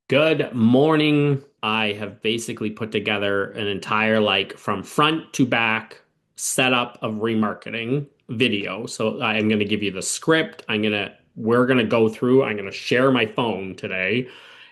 Good morning. I have basically put together an entire from front to back setup of remarketing video. So I am going to give you the script. We're going to go through, I'm going to share my phone today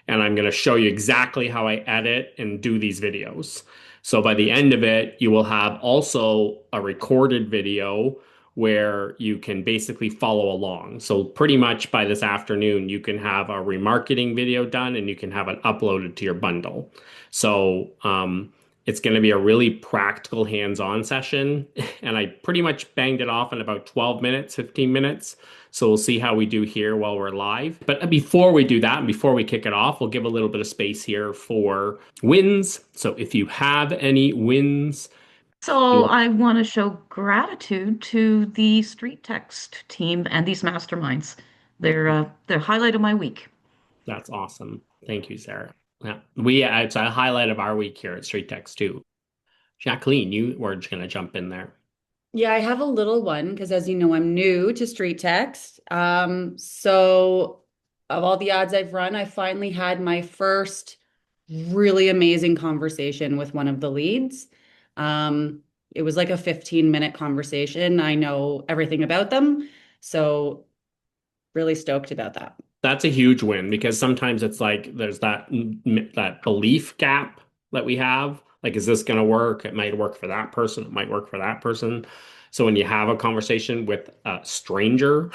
and I'm going to show you exactly how I edit and do these videos. So by the end of it, you will have also a recorded video where you can basically follow along. So pretty much by this afternoon, you can have a remarketing video done and you can have it uploaded to your bundle. So it's going to be a really practical hands-on session. And I pretty much banged it off in about 12 minutes, 15 minutes. So we'll see how we do here while we're live. But before we do that, and before we kick it off, we'll give a little bit of space here for wins. So if you have any wins, So you I want to show gratitude to the StreetText team and these masterminds. They're highlight of my week. That's awesome. Thank you, Sarah. Yeah, it's a highlight of our week here at StreetText too. Jacqueline, you were just gonna jump in there. Yeah, I have a little one because, as you know, I'm new to StreetText. So of all the ads I've run, I finally had my first really amazing conversation with one of the leads. Um, it was like a 15-minute conversation. I know everything about them, so really stoked about that. That's a huge win because sometimes it's like there's that belief gap that we have. Like, is this going to work? It might work for that person. It might work for that person. So when you have a conversation with a stranger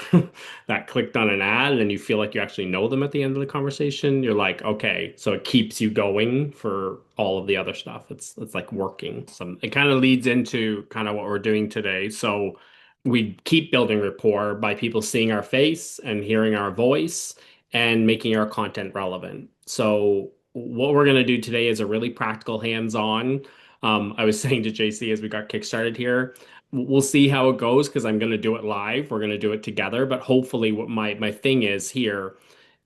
that clicked on an ad and you feel like you actually know them at the end of the conversation, you're like, okay, so it keeps you going for all of the other stuff. It's like working. So it kind of leads into kind of what we're doing today. So we keep building rapport by people seeing our face and hearing our voice and making our content relevant. So what we're going to do today is a really practical hands-on. I was saying to JC as we got kickstarted here, we'll see how it goes because I'm going to do it live. We're going to do it together, but hopefully what my thing is here,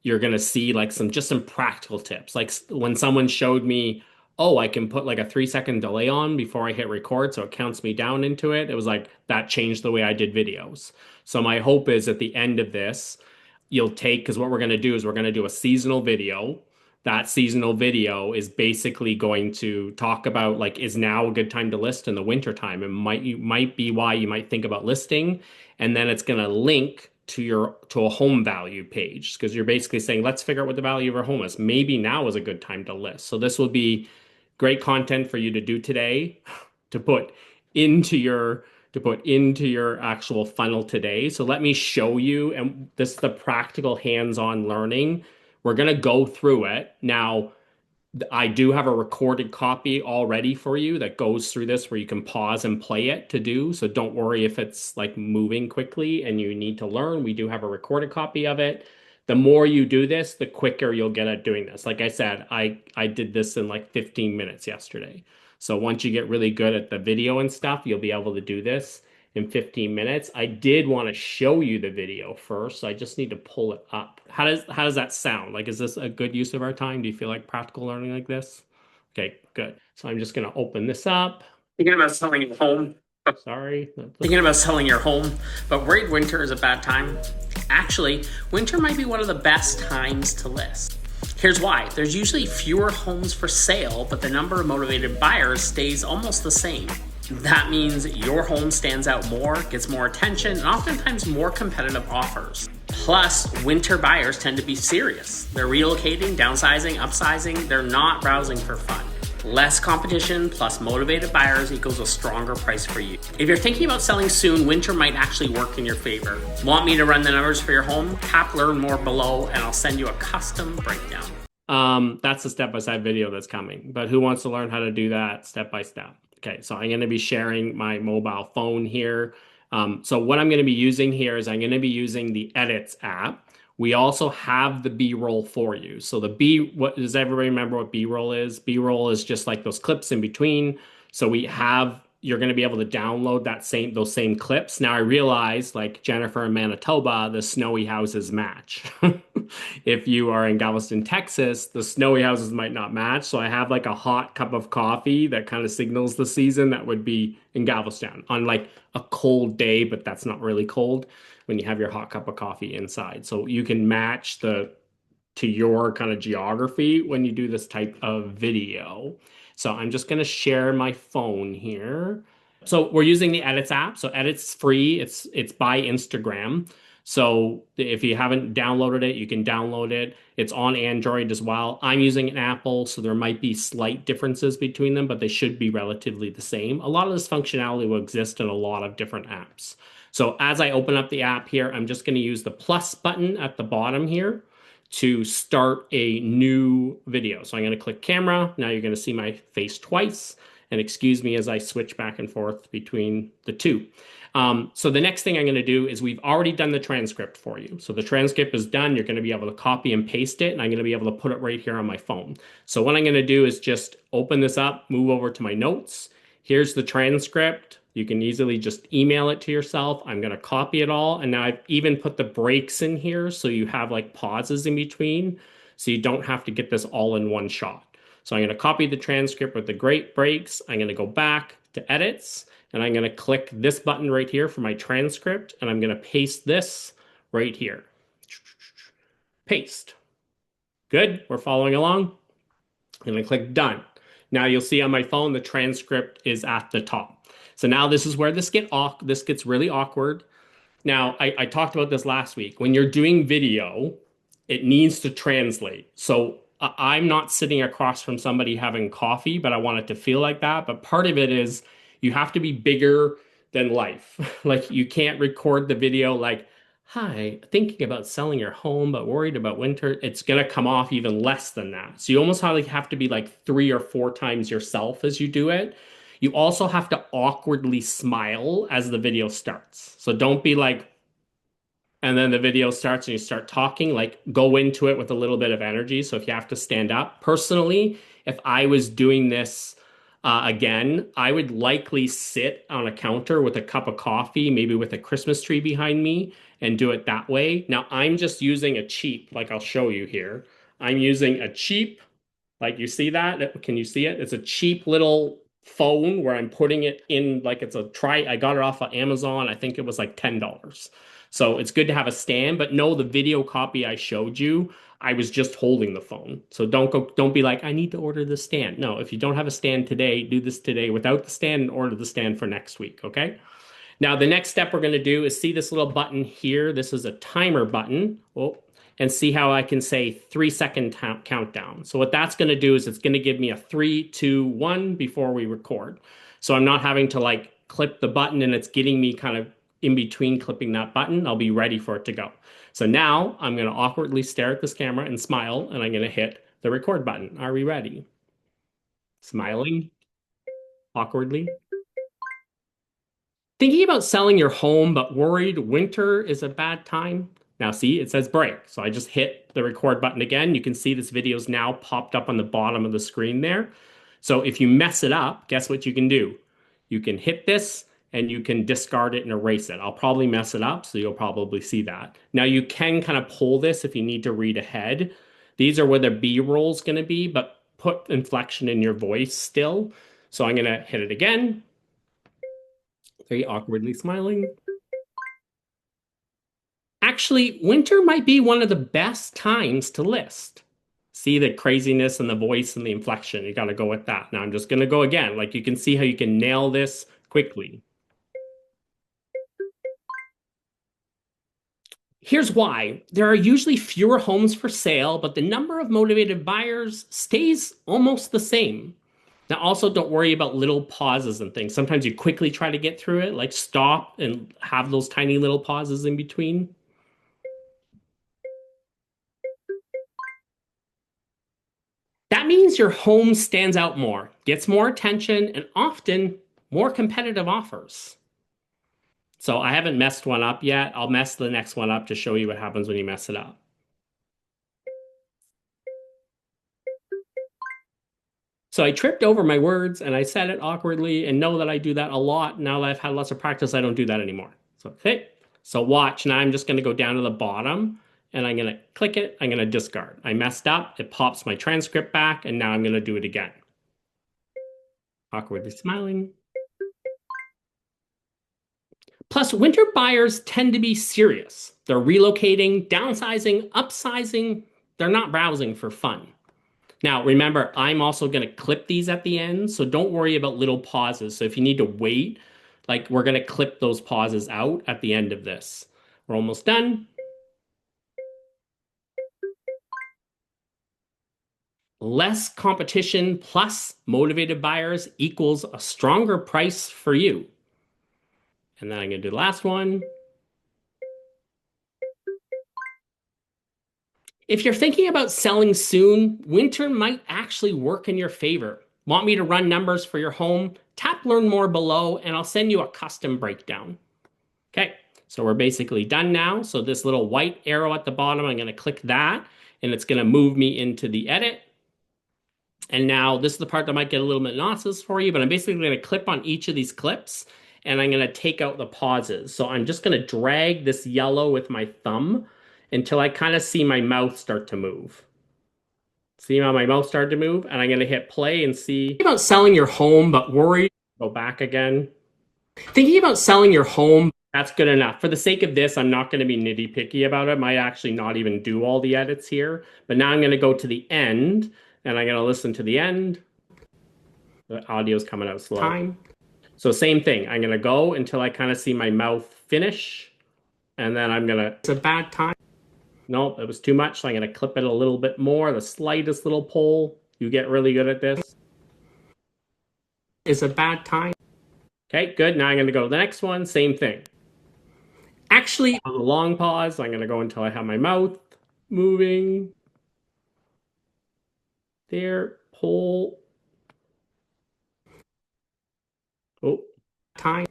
you're going to see like some practical tips. Like when someone showed me, oh, I can put like a 3 second delay on before I hit record, so it counts me down into it. It was like that changed the way I did videos. So my hope is at the end of this, you'll take, because what we're going to do is we're going to do a seasonal video. That seasonal video is basically going to talk about like, is now a good time to list in the winter time? It might be why you might think about listing, and then it's going to link to a home value page because you're basically saying, let's figure out what the value of our home is. Maybe now is a good time to list. So this will be great content for you to do today to put into your actual funnel today. So let me show you, and this is the practical hands-on learning. We're going to go through it. Now, I do have a recorded copy already for you that goes through this where you can pause and play it to do. So don't worry if it's like moving quickly and you need to learn. We do have a recorded copy of it. The more you do this, the quicker you'll get at doing this. Like I said, I did this in like 15 minutes yesterday. So once you get really good at the video and stuff, you'll be able to do this in 15 minutes. I did want to show you the video first, so I just need to pull it up. How does that sound? Like, is this a good use of our time? Do you feel like practical learning like this? Okay, good. So I'm just going to open this up. Thinking about selling your home. Sorry. Thinking about selling your home, but worried winter is a bad time? Actually, winter might be one of the best times to list. Here's why. There's usually fewer homes for sale, but the number of motivated buyers stays almost the same. That means your home stands out more, gets more attention, and oftentimes more competitive offers. Plus, winter buyers tend to be serious. They're relocating, downsizing, upsizing. They're not browsing for fun. Less competition plus motivated buyers equals a stronger price for you. If you're thinking about selling soon, winter might actually work in your favor. Want me to run the numbers for your home? Tap learn more below and I'll send you a custom breakdown. That's the step-by-step video that's coming, but who wants to learn how to do that step by step? Okay, so I'm going to be sharing my mobile phone here. So what I'm going to be using here is I'm going to be using the Edits app. We also have the B-roll for you. So what does everybody remember what B-roll is? B-roll is just like those clips in between. So you're going to be able to download those same clips. Now I realize, like Jennifer in Manitoba, the snowy houses match. If you are in Galveston, Texas, the snowy houses might not match. So I have like a hot cup of coffee that kind of signals the season that would be in Galveston on like a cold day, but that's not really cold when you have your hot cup of coffee inside. So you can match the to your kind of geography when you do this type of video. So I'm just going to share my phone here. So we're using the Edits app. So Edits free. It's by Instagram. So if you haven't downloaded it, you can download it. It's on Android as well. I'm using an Apple, so there might be slight differences between them, but they should be relatively the same. A lot of this functionality will exist in a lot of different apps. So as I open up the app here, I'm just going to use the plus button at the bottom here to start a new video. So I'm going to click camera. Now you're going to see my face twice. And excuse me as I switch back and forth between the two. So the next thing I'm going to do is we've already done the transcript for you. So the transcript is done. You're going to be able to copy and paste it, and I'm going to be able to put it right here on my phone. So what I'm going to do is just open this up, move over to my notes. Here's the transcript. You can easily just email it to yourself. I'm going to copy it all. And now I've even put the breaks in here so you have like pauses in between so you don't have to get this all in one shot. So I'm going to copy the transcript with the great breaks. I'm going to go back to edits and I'm going to click this button right here for my transcript and I'm going to paste this right here. Paste. Good. We're following along. I'm going to click done. Now you'll see on my phone the transcript is at the top. So now this is where this gets really awkward. Now, I talked about this last week. When you're doing video, it needs to translate. So I'm not sitting across from somebody having coffee, but I want it to feel like that. But part of it is you have to be bigger than life. Like you can't record the video like, hi, thinking about selling your home, but worried about winter. It's going to come off even less than that. So you almost have to be like 3 or 4 times yourself as you do it. You also have to awkwardly smile as the video starts. So don't be like, and then the video starts and you start talking, like go into it with a little bit of energy. So if you have to stand up, personally, if I was doing this again, I would likely sit on a counter with a cup of coffee, maybe with a Christmas tree behind me, and do it that way. Now I'm just using a cheap, like I'll show you here. I'm using a cheap like you see that? Can you see it? It's a cheap little phone where I'm putting it in like it's a try. I got it off of Amazon. I think it was like $10. So it's good to have a stand, but no, the video copy I showed you, I was just holding the phone. So don't be like, I need to order the stand. No, if you don't have a stand today, do this today without the stand and order the stand for next week, okay? Now, the next step we're going to do is see this little button here. This is a timer button. Oh, and see how I can say 3 second countdown. So what that's going to do is it's going to give me a 3, 2, 1 before we record. So I'm not having to like clip the button and it's getting me kind of in between clipping that button. I'll be ready for it to go. So now I'm going to awkwardly stare at this camera and smile and I'm going to hit the record button. Are we ready? Smiling awkwardly. Thinking about selling your home, but worried winter is a bad time? Now see, it says break. So I just hit the record button again. You can see this video is now popped up on the bottom of the screen there. So if you mess it up, guess what you can do? You can hit this and you can discard it and erase it. I'll probably mess it up, so you'll probably see that. Now you can kind of pull this if you need to read ahead. These are where the B-roll is going to be, but put inflection in your voice still. So I'm going to hit it again. Very awkwardly smiling. Actually, winter might be one of the best times to list. See the craziness and the voice and the inflection. You got to go with that. Now I'm just going to go again. Like you can see how you can nail this quickly. Here's why. There are usually fewer homes for sale, but the number of motivated buyers stays almost the same. Now, also don't worry about little pauses and things. Sometimes you quickly try to get through it, like stop and have those tiny little pauses in between. That means your home stands out more, gets more attention, and often more competitive offers. So I haven't messed one up yet. I'll mess the next one up to show you what happens when you mess it up. So I tripped over my words and I said it awkwardly and know that I do that a lot. Now that I've had lots of practice, I don't do that anymore. So, okay. So watch. Now I'm just going to go down to the bottom and I'm going to click it. I'm going to discard. I messed up. It pops my transcript back and now I'm going to do it again. Awkwardly smiling. Plus, winter buyers tend to be serious. They're relocating, downsizing, upsizing, they're not browsing for fun. Now, remember, I'm also going to clip these at the end, so don't worry about little pauses. So if you need to wait, like we're going to clip those pauses out at the end of this. We're almost done. Less competition plus motivated buyers equals a stronger price for you. And then I'm going to do the last one. If you're thinking about selling soon, winter might actually work in your favor. Want me to run numbers for your home? Tap learn more below and I'll send you a custom breakdown. Okay, so we're basically done now. So this little white arrow at the bottom, I'm going to click that and it's going to move me into the edit. And now this is the part that might get a little bit nonsense for you, but I'm basically going to clip on each of these clips and I'm going to take out the pauses. So I'm just going to drag this yellow with my thumb until I kind of see my mouth start to move. See how my mouth started to move? And I'm going to hit play and see. Thinking about selling your home, but worried. Go back again. Thinking about selling your home, that's good enough. For the sake of this, I'm not going to be nitty picky about it. Might actually not even do all the edits here. But now I'm going to go to the end and I'm going to listen to the end. The audio's coming out slow. Time. So same thing. I'm going to go until I kind of see my mouth finish. And then I'm going to, it's a bad time. Nope, it was too much. So I'm going to clip it a little bit more. The slightest little pull. You get really good at this. It's a bad time. Okay, good. Now I'm going to go to the next one. Same thing. Actually, on a long pause, I'm going to go until I have my mouth moving. There, pull. Oh, time.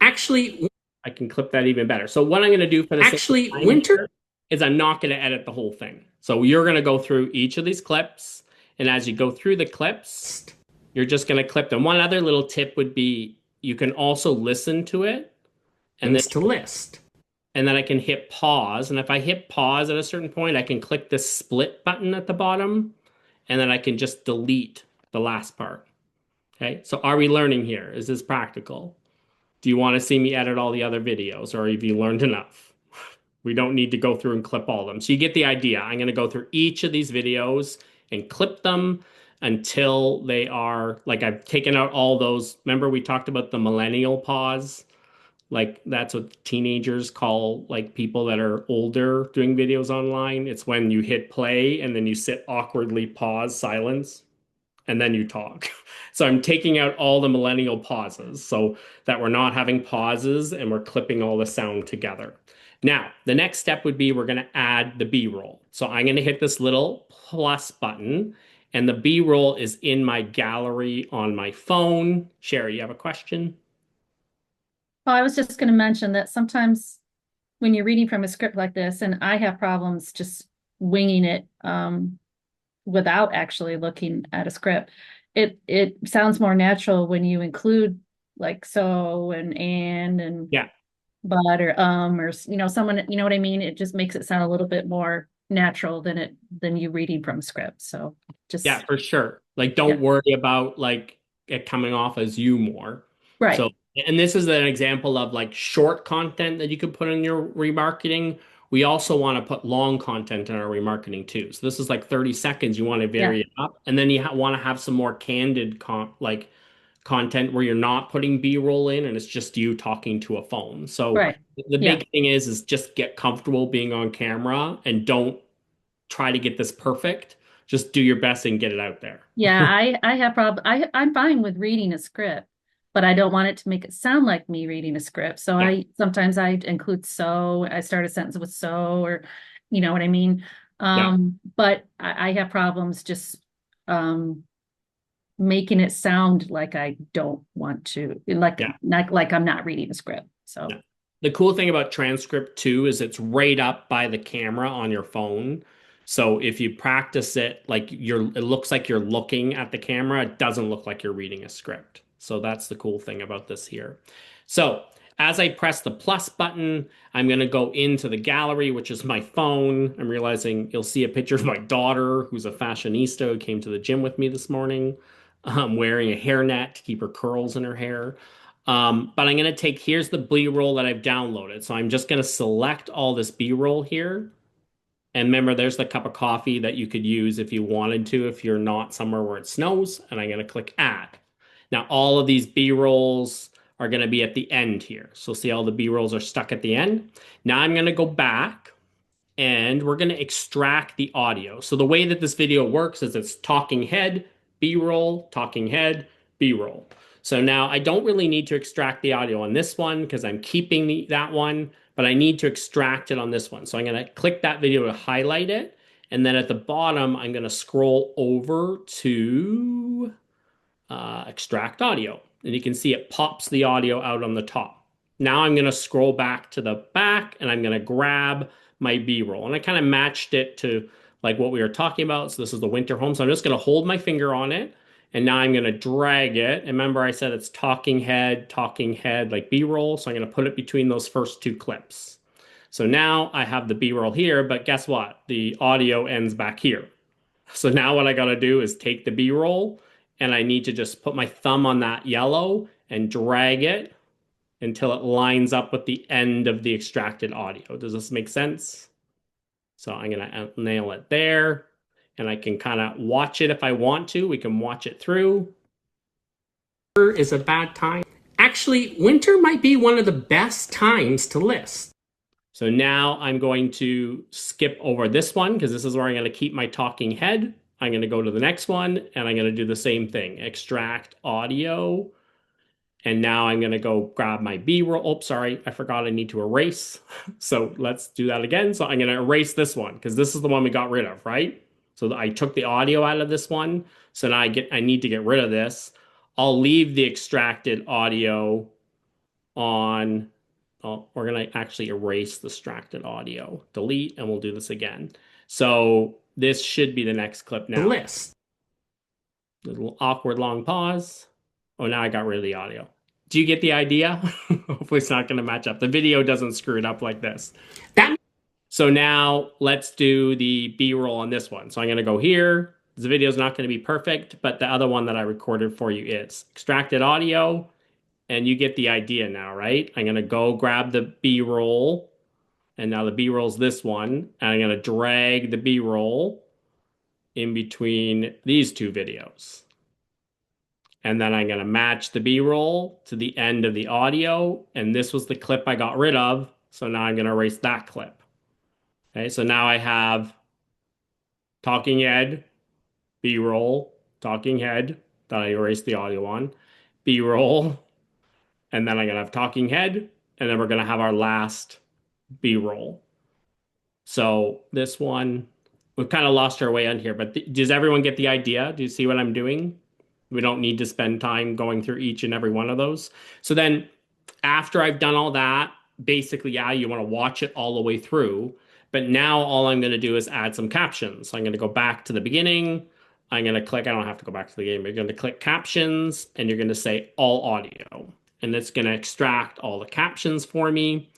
Actually, I can clip that even better. So what I'm going to do for this actually winter is I'm not going to edit the whole thing. So you're going to go through each of these clips. And as you go through the clips, you're just going to clip them. One other little tip would be you can also listen to it and then to list. And then I can hit pause. And if I hit pause at a certain point, I can click this split button at the bottom. And then I can just delete the last part. Okay, so are we learning here? Is this practical? Do you want to see me edit all the other videos or have you learned enough? We don't need to go through and clip all of them. So you get the idea. I'm going to go through each of these videos and clip them until they are, like I've taken out all those. Remember we talked about the millennial pause? Like that's what teenagers call like people that are older doing videos online. It's when you hit play and then you sit awkwardly pause silence and then you talk. So I'm taking out all the millennial pauses so that we're not having pauses and we're clipping all the sound together. Now, the next step would be we're going to add the B-roll. So I'm going to hit this little plus button and the B-roll is in my gallery on my phone. Sherry, you have a question? Well, I was just going to mention that sometimes when you're reading from a script like this, and I have problems just winging it without actually looking at a script, it sounds more natural when you include like so and Yeah. but or someone, you know what I mean? It just makes it sound a little bit more natural than you reading from a script. So just Yeah, for sure. Like don't worry about like it coming off as you more. right. So, and this is an example of like short content that you could put in your remarketing. We also want to put long content in our remarketing too. So this is like 30 seconds. You want to vary it up, and then you want to have some more candid content where you're not putting B-roll in and it's just you talking to a phone. So Right. the big thing is just get comfortable being on camera and don't try to get this perfect. Just do your best and get it out there. Yeah, I have I'm fine with reading a script, but I don't want it to make it sound like me reading a script. So Yeah. I sometimes I include so, I start a sentence with so, or you know what I mean? Yeah. But I have problems just making it sound like I don't want to, Yeah. like I'm not reading a script. So Yeah. The cool thing about transcript too is it's right up by the camera on your phone. So if you practice it, like it looks like you're looking at the camera. It doesn't look like you're reading a script. So that's the cool thing about this here. So as I press the plus button, I'm going to go into the gallery, which is my phone. I'm realizing you'll see a picture of my daughter, who's a fashionista who came to the gym with me this morning, wearing a hairnet to keep her curls in her hair. But I'm going to here's the B-roll that I've downloaded. So I'm just going to select all this B-roll here. And remember, there's the cup of coffee that you could use if you wanted to, if you're not somewhere where it snows. And I'm going to click add. Now, all of these B-rolls are going to be at the end here. So see all the B-rolls are stuck at the end. Now I'm going to go back and we're going to extract the audio. So the way that this video works is it's talking head, B-roll, talking head, B-roll. So now I don't really need to extract the audio on this one because I'm keeping that one, but I need to extract it on this one. So I'm going to click that video to highlight it. And then at the bottom, I'm going to scroll over to extract audio. And you can see it pops the audio out on the top. Now I'm going to scroll back to the back and I'm going to grab my B-roll. And I kind of matched it to like what we were talking about. So this is the winter home. So I'm just going to hold my finger on it. And now I'm going to drag it. And remember I said it's talking head, like B-roll. So I'm going to put it between those first two clips. So now I have the B-roll here, but guess what? The audio ends back here. So now what I got to do is take the B-roll and I need to just put my thumb on that yellow and drag it until it lines up with the end of the extracted audio. Does this make sense? So I'm going to nail it there and I can kind of watch it if I want to. We can watch it through. Winter is a bad time. Actually, winter might be one of the best times to list. So now I'm going to skip over this one because this is where I'm going to keep my talking head. I'm going to go to the next one and I'm going to do the same thing. Extract audio. And now I'm going to go grab my B-roll. Oh, sorry, I forgot I need to erase. So let's do that again. So I'm going to erase this one because this is the one we got rid of, right? So I took the audio out of this one. So now I need to get rid of this. I'll leave the extracted audio on. Oh, we're going to actually erase the extracted audio. Delete, and we'll do this again. So this should be the next clip now. List. A little awkward long pause. Oh, now I got rid of the audio. Do you get the idea? Hopefully it's not going to match up. The video doesn't screw it up like this. So now let's do the B-roll on this one. So I'm going to go here. The video is not going to be perfect, but the other one that I recorded for you is extracted audio. And you get the idea now, right? I'm going to go grab the B-roll. And now the B-roll is this one. And I'm going to drag the B-roll in between these two videos. And then I'm going to match the B-roll to the end of the audio. And this was the clip I got rid of. So now I'm going to erase that clip. Okay, so now I have talking head, B-roll, talking head that I erased the audio on, B-roll, and then I'm going to have talking head, and then we're going to have our last B-roll. So this one, we've kind of lost our way on here, but does everyone get the idea? Do you see what I'm doing? We don't need to spend time going through each and every one of those. So then after I've done all that, basically, yeah, you want to watch it all the way through. But now all I'm going to do is add some captions. So I'm going to go back to the beginning. I'm going to click, I don't have to go back to the beginning, but you're going to click captions and you're going to say all audio. And it's going to extract all the captions for me.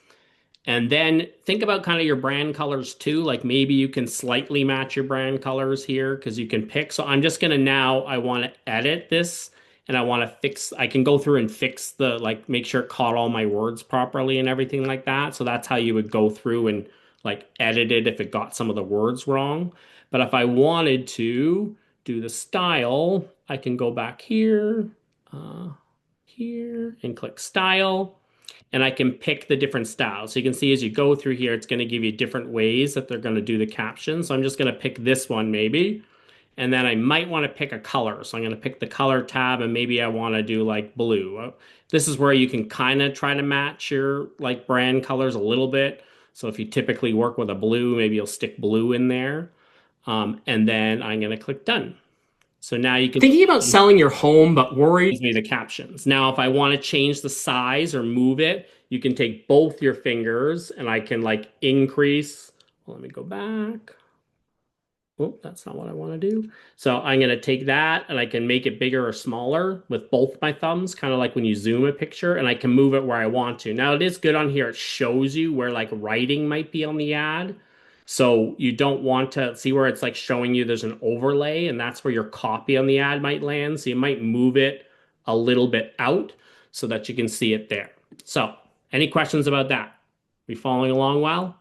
And then think about kind of your brand colors too. Like maybe you can slightly match your brand colors here because you can pick. So I'm just going to now, I want to edit this and I want to fix, I can go through and fix the, like make sure it caught all my words properly and everything like that. So that's how you would go through and like edit it if it got some of the words wrong. But if I wanted to do the style, I can go back here, here and click style. And I can pick the different styles. So you can see as you go through here, it's going to give you different ways that they're going to do the captions. So I'm just going to pick this one maybe. And then I might want to pick a color. So I'm going to pick the color tab and maybe I want to do like blue. This is where you can kind of try to match your like brand colors a little bit. So if you typically work with a blue, maybe you'll stick blue in there. And then I'm going to click done. So now you can thinking about selling your home, but worried me the captions. Now, if I want to change the size or move it, you can take both your fingers and I can like increase. Well, let me go back. Oh, that's not what I want to do. So I'm going to take that and I can make it bigger or smaller with both my thumbs, kind of like when you zoom a picture, and I can move it where I want to. Now it is good on here. It shows you where like writing might be on the ad. So you don't want to see where it's like showing you there's an overlay and that's where your copy on the ad might land. So you might move it a little bit out so that you can see it there. So any questions about that? We following along well?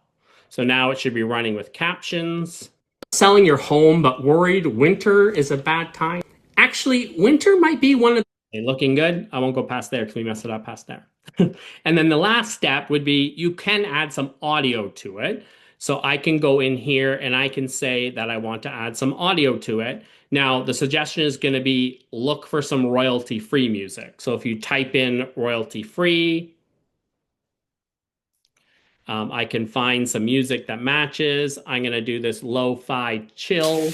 So now it should be running with captions. Selling your home but worried winter is a bad time. Actually, winter might be one of looking good. I won't go past there because we messed it up past there. And then the last step would be you can add some audio to it. So I can go in here and I can say that I want to add some audio to it. Now, the suggestion is going to be look for some royalty-free music. So if you type in royalty-free, I can find some music that matches. I'm going to do this lo-fi chill.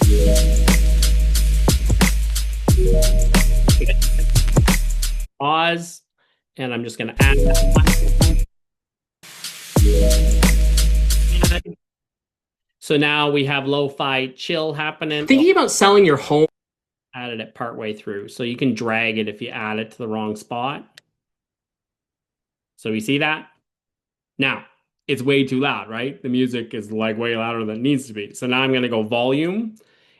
Pause, and I'm just going to add that. So now we have lo-fi chill happening. Thinking about selling your home. Added it partway through. So you can drag it if you add it to the wrong spot. So you see that? Now, it's way too loud, right? The music is like way louder than it needs to be. So now I'm going to go volume.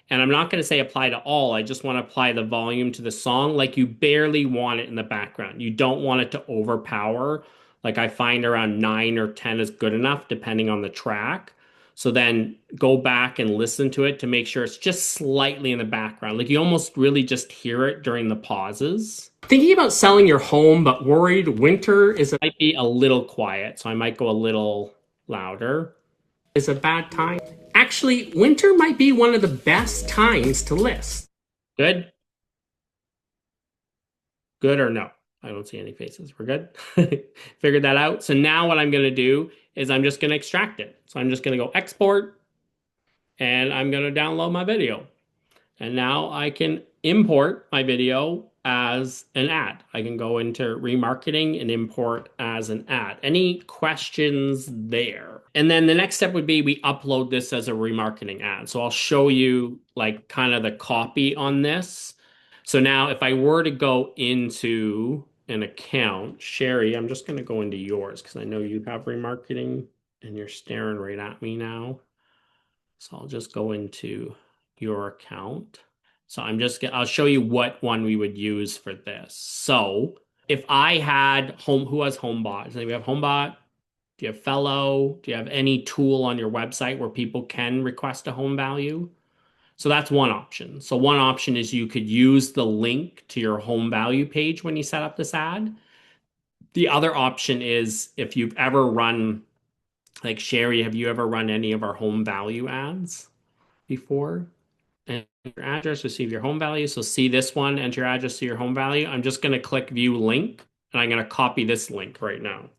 And I'm not going to say apply to all. I just want to apply the volume to the song. Like you barely want it in the background. You don't want it to overpower. Like I find around 9 or 10 is good enough, depending on the track. So then go back and listen to it to make sure it's just slightly in the background. Like you almost really just hear it during the pauses. Thinking about selling your home, but worried winter might be a little quiet. So I might go a little louder. Is a bad time. Actually, winter might be one of the best times to list. Good? Good or no? I don't see any faces. We're good? Figured that out. So now what I'm going to do is I'm just going to extract it. So I'm just going to go export and I'm going to download my video. And now I can import my video as an ad. I can go into remarketing and import as an ad. Any questions there? And then the next step would be we upload this as a remarketing ad. So I'll show you like kind of the copy on this. So now if I were to go into an account, Sherry, I'm just going to go into yours because I know you have remarketing and you're staring right at me now. So I'll just go into your account. So I'll show you what one we would use for this. So if I had who has HomeBot? So we have HomeBot. Do you have Fellow? Do you have any tool on your website where people can request a home value? So that's one option. So one option is you could use the link to your home value page when you set up this ad. The other option is if you've ever run, like Sherry, have you ever run any of our home value ads before? And your address, receive your home value. So see this one, enter your address to your home value. I'm just going to click view link and I'm going to copy this link right now.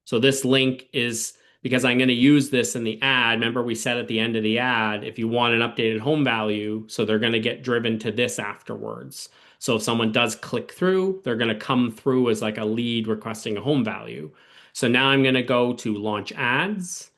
So this link is because I'm going to use this in the ad. Remember we said at the end of the ad, if you want an updated home value, so they're going to get driven to this afterwards. So if someone does click through, they're going to come through as like a lead requesting a home value. So now I'm going to go to launch ads.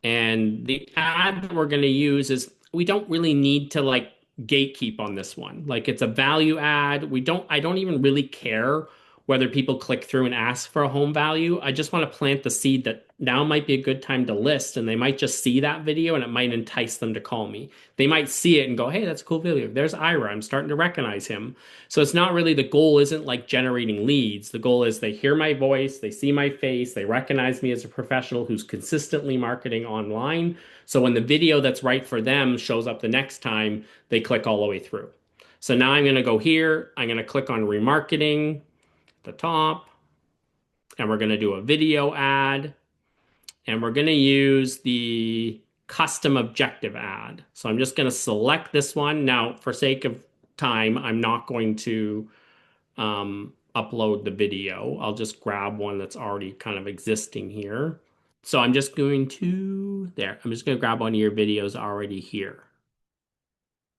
And the ad that we're going to use is we don't really need to like gatekeep on this one. Like it's a value ad. I don't even really care whether people click through and ask for a home value. I just want to plant the seed that now might be a good time to list and they might just see that video and it might entice them to call me. They might see it and go, hey, that's a cool video. There's Ira. I'm starting to recognize him. So it's not really, the goal isn't like generating leads. The goal is they hear my voice, they see my face, they recognize me as a professional who's consistently marketing online. So when the video that's right for them shows up the next time, they click all the way through. So now I'm going to go here. I'm going to click on remarketing at the top and we're going to do a video ad. And we're going to use the custom objective ad. So I'm just going to select this one. Now, for sake of time, I'm not going to upload the video. I'll just grab one that's already kind of existing here. So I'm just going to, I'm just going to grab one of your videos already here,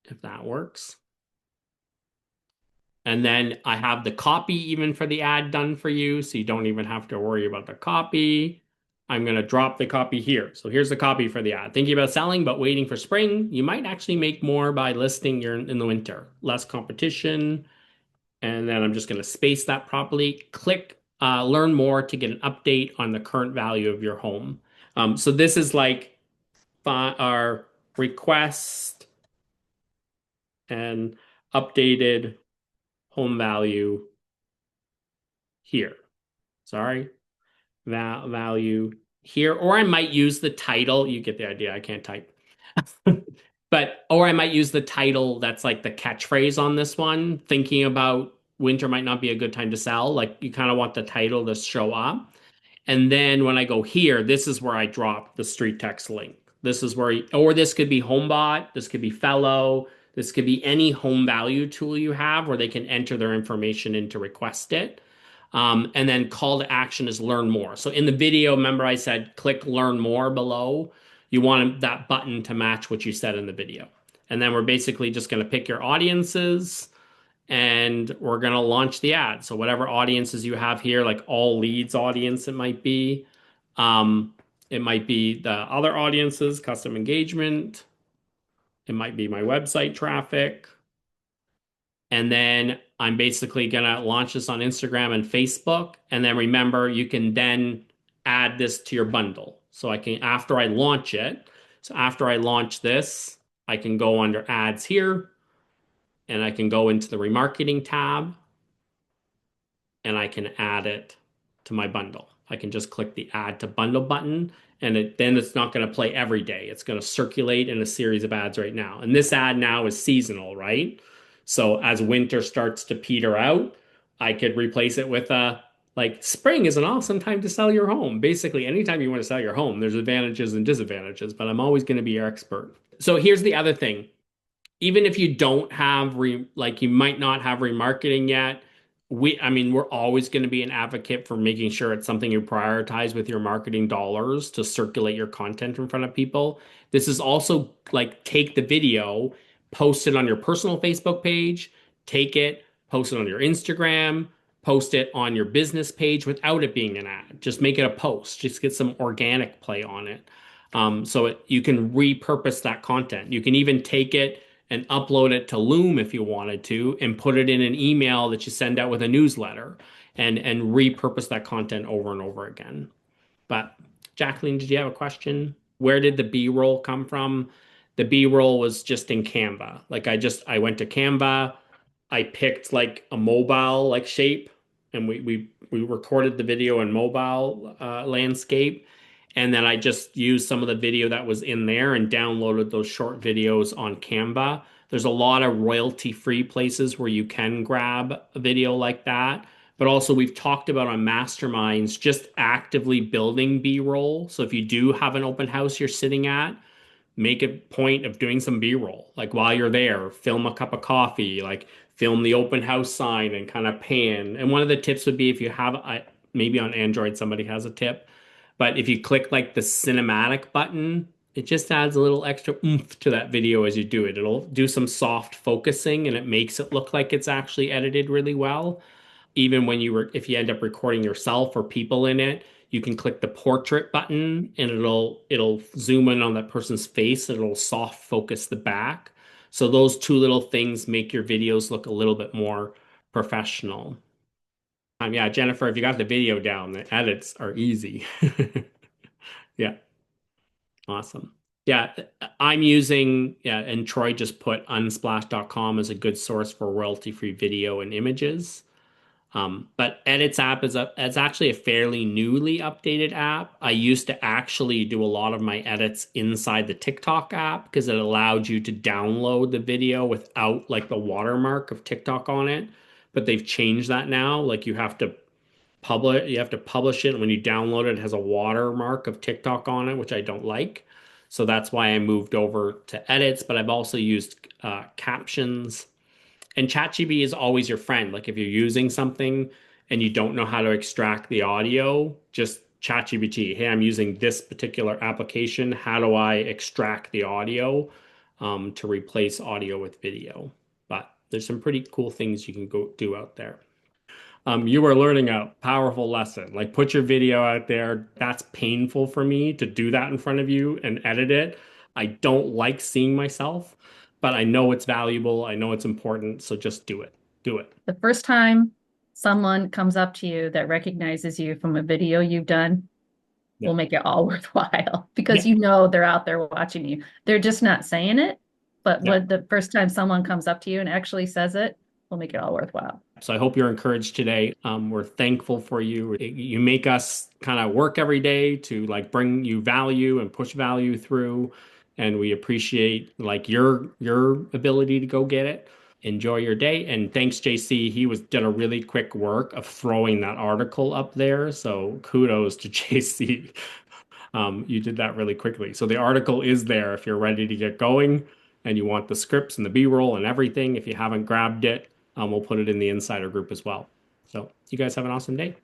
if that works. And then I have the copy even for the ad done for you, so you don't even have to worry about the copy. I'm going to drop the copy here. So here's the copy for the ad. Thinking about selling, but waiting for spring. You might actually make more by listing in the winter. Less competition. And then I'm just going to space that properly. Click learn more to get an update on the current value of your home. So this is like our request and updated home value here. Sorry. Value here, or I might use the title. You get the idea. I can't type. Or I might use the title that's like the catchphrase on this one, thinking about winter might not be a good time to sell. Like you kind of want the title to show up. And then when I go here, this is where I drop the StreetText link. This is where, or this could be HomeBot, this could be Fellow, this could be any home value tool you have where they can enter their information in to request it. And then call to action is learn more. So in the video, remember I said click learn more below. You want that button to match what you said in the video. And then we're basically just going to pick your audiences and we're going to launch the ad. So whatever audiences you have here, like all leads audience, um, it might be the other audiences, custom engagement. It might be my website traffic. And then I'm basically going to launch this on Instagram and Facebook. And then remember, you can then add this to your bundle. So I can, after I launch it, so after I launch this, I can go under ads here and I can go into the remarketing tab and I can add it to my bundle. I can just click the add to bundle button and then it's not going to play every day. It's going to circulate in a series of ads right now. And this ad now is seasonal, right? So as winter starts to peter out, I could replace it with a like spring is an awesome time to sell your home. Basically, anytime you want to sell your home, there's advantages and disadvantages, but I'm always going to be your expert. So here's the other thing. Even if you don't have like you might not have remarketing yet, I mean, we're always going to be an advocate for making sure it's something you prioritize with your marketing dollars to circulate your content in front of people. This is also like take the video, post it on your personal Facebook page, take it, post it on your Instagram, post it on your business page without it being an ad. Just make it a post. Just get some organic play on it. You can repurpose that content. You can even take it and upload it to Loom if you wanted to, and put it in an email that you send out with a newsletter and repurpose that content over and over again. But Jacqueline, did you have a question? Where did the B-roll come from? The B-roll was just in Canva. Like I went to Canva, I picked like a mobile like shape, and we recorded the video in mobile landscape. And then I just used some of the video that was in there and downloaded those short videos on Canva. There's a lot of royalty-free places where you can grab a video like that. But also, we've talked about on Masterminds just actively building B-roll. So if you do have an open house you're sitting at, make a point of doing some B-roll. Like while you're there, film a cup of coffee, like film the open house sign and kind of pan. And one of the tips would be if you have, maybe on Android, somebody has a tip, but if you click like the cinematic button, it just adds a little extra oomph to that video as you do it. It'll do some soft focusing and it makes it look like it's actually edited really well. Even when if you end up recording yourself or people in it, you can click the portrait button and it'll zoom in on that person's face and it'll soft focus the back. So those two little things make your videos look a little bit more professional. Yeah, Jennifer, if you got the video down, the edits are easy. Yeah, awesome. Yeah, I'm using, yeah, and Troy just put unsplash.com as a good source for royalty-free video and images. But Edits app it's actually a fairly newly updated app. I used to actually do a lot of my edits inside the TikTok app because it allowed you to download the video without like the watermark of TikTok on it. But they've changed that now. Like you have to publish it. And when you download it, it has a watermark of TikTok on it, which I don't like. So that's why I moved over to Edits. But I've also used captions. And ChatGPT is always your friend. Like if you're using something and you don't know how to extract the audio, just ChatGPT. Hey, I'm using this particular application. How do I extract the audio to replace audio with video? But there's some pretty cool things you can go do out there. You are learning a powerful lesson. Like put your video out there. That's painful for me to do that in front of you and edit it. I don't like seeing myself, but I know it's valuable. I know it's important. So just do it. Do it. The first time someone comes up to you that recognizes you from a video you've done Yeah. will make it all worthwhile because Yeah. you know they're out there watching you. They're just not saying it, but Yeah. when the first time someone comes up to you and actually says it, make it all worthwhile. So I hope you're encouraged today. We're thankful for you. You make us kind of work every day to like bring you value and push value through, and we appreciate like your ability to go get it. Enjoy your day, and thanks, JC. He did a really quick work of throwing that article up there. So kudos to JC. You did that really quickly. So the article is there if you're ready to get going and you want the scripts and the B-roll and everything. If you haven't grabbed it, we'll put it in the insider group as well. So you guys have an awesome day.